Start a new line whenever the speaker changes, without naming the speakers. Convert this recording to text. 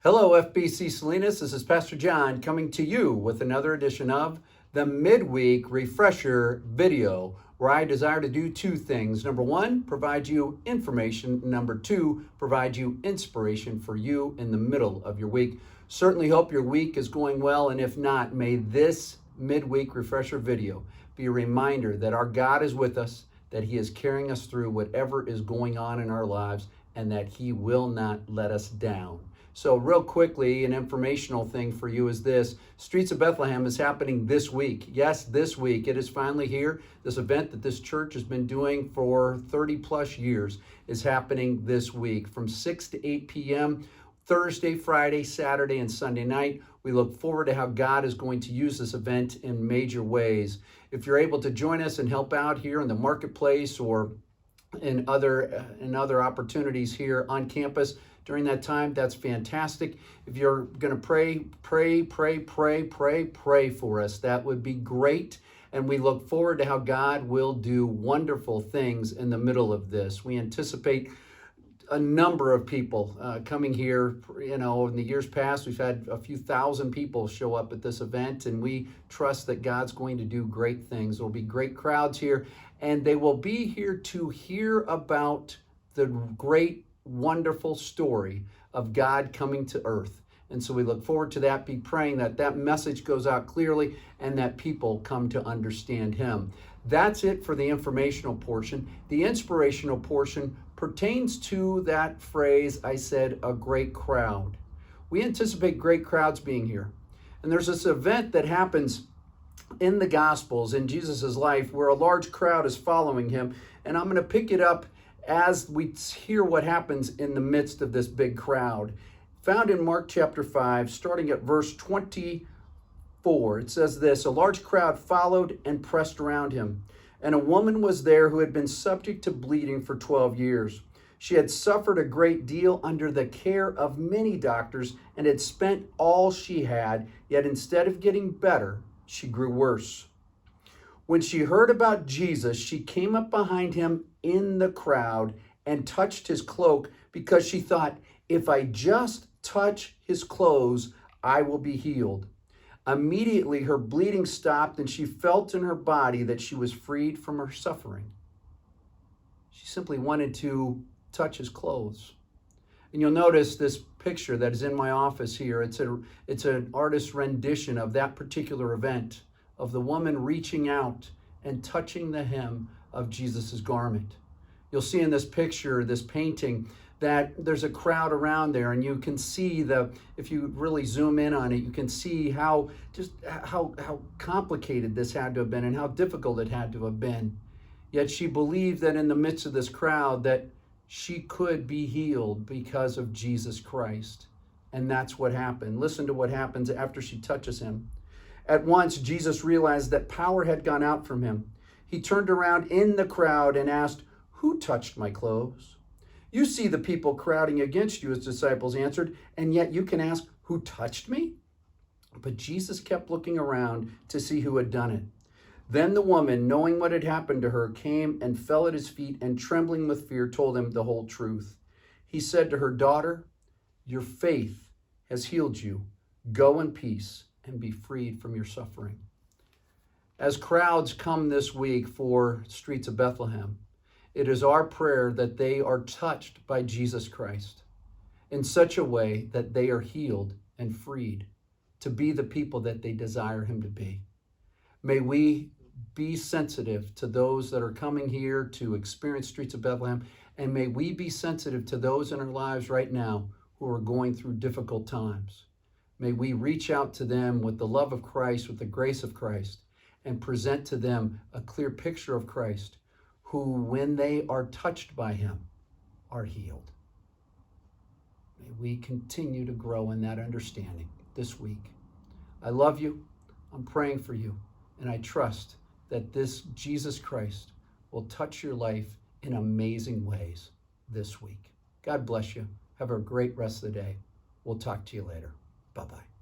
Hello, FBC Salinas. This is Pastor John coming to you with another edition of the Midweek Refresher video, where I desire to do two things. Number one, provide you information. Number two, provide you inspiration for you in the middle of your week. Certainly hope your week is going well, and if not, may this Midweek Refresher video be a reminder that our God is with us, that He is carrying us through whatever is going on in our lives, and that He will not let us down. So real quickly, an informational thing for you is this. Streets of Bethlehem is happening this week. Yes, this week. It is finally here. This event that this church has been doing for 30 plus years is happening this week from 6 to 8 p.m. Thursday, Friday, Saturday, and Sunday night. We look forward to how God is going to use this event in major ways. If you're able to join us and help out here in the marketplace or in other opportunities here on campus during that time, that's fantastic. If you're going to pray for us, that would be great. And we look forward to how God will do wonderful things in the middle of this. We anticipate a number of people coming here. In the years past, we've had a few thousand people show up at this event, and we trust that God's going to do great things. There will be great crowds here, and they will be here to hear about the great, wonderful story of God coming to earth. And so we look forward to that. Be praying that that message goes out clearly and that people come to understand Him. That's it for the informational portion. The inspirational portion pertains to that phrase I said, a great crowd. We anticipate great crowds being here. And there's this event that happens in the Gospels in Jesus' life where a large crowd is following Him. And I'm going to pick it up as we hear what happens in the midst of this big crowd. Found in Mark chapter 5, starting at verse 24, it says this: a large crowd followed and pressed around Him, and a woman was there who had been subject to bleeding for 12 years. She had suffered a great deal under the care of many doctors and had spent all she had, yet instead of getting better, she grew worse. When she heard about Jesus, she came up behind Him in the crowd and touched His cloak, because she thought, if I just touch His clothes, I will be healed. Immediately her bleeding stopped, and she felt in her body that she was freed from her suffering. She simply wanted to touch His clothes. And you'll notice this picture that is in my office here. It's an artist's rendition of that particular event, of the woman reaching out and touching the hem of Jesus' garment. You'll see in this picture, this painting, that there's a crowd around there, and you can see if you really zoom in on it, you can see how complicated this had to have been and how difficult it had to have been. Yet she believed that in the midst of this crowd that she could be healed because of Jesus Christ. And that's what happened. Listen to what happens after she touches Him. At once, Jesus realized that power had gone out from Him. He turned around in the crowd and asked, "Who touched my clothes?" "You see the people crowding against you," His disciples answered, "and yet you can ask, 'Who touched me?'" But Jesus kept looking around to see who had done it. Then the woman, knowing what had happened to her, came and fell at His feet, and trembling with fear, told Him the whole truth. He said to her, "Daughter, your faith has healed you. Go in peace and be freed from your suffering." As crowds come this week for Streets of Bethlehem, it is our prayer that they are touched by Jesus Christ in such a way that they are healed and freed to be the people that they desire Him to be. May we be sensitive to those that are coming here to experience Streets of Bethlehem, and may we be sensitive to those in our lives right now who are going through difficult times. May we reach out to them with the love of Christ, with the grace of Christ, and present to them a clear picture of Christ, who, when they are touched by Him, are healed. May we continue to grow in that understanding this week. I love you. I'm praying for you. And I trust that this Jesus Christ will touch your life in amazing ways this week. God bless you. Have a great rest of the day. We'll talk to you later. Bye-bye.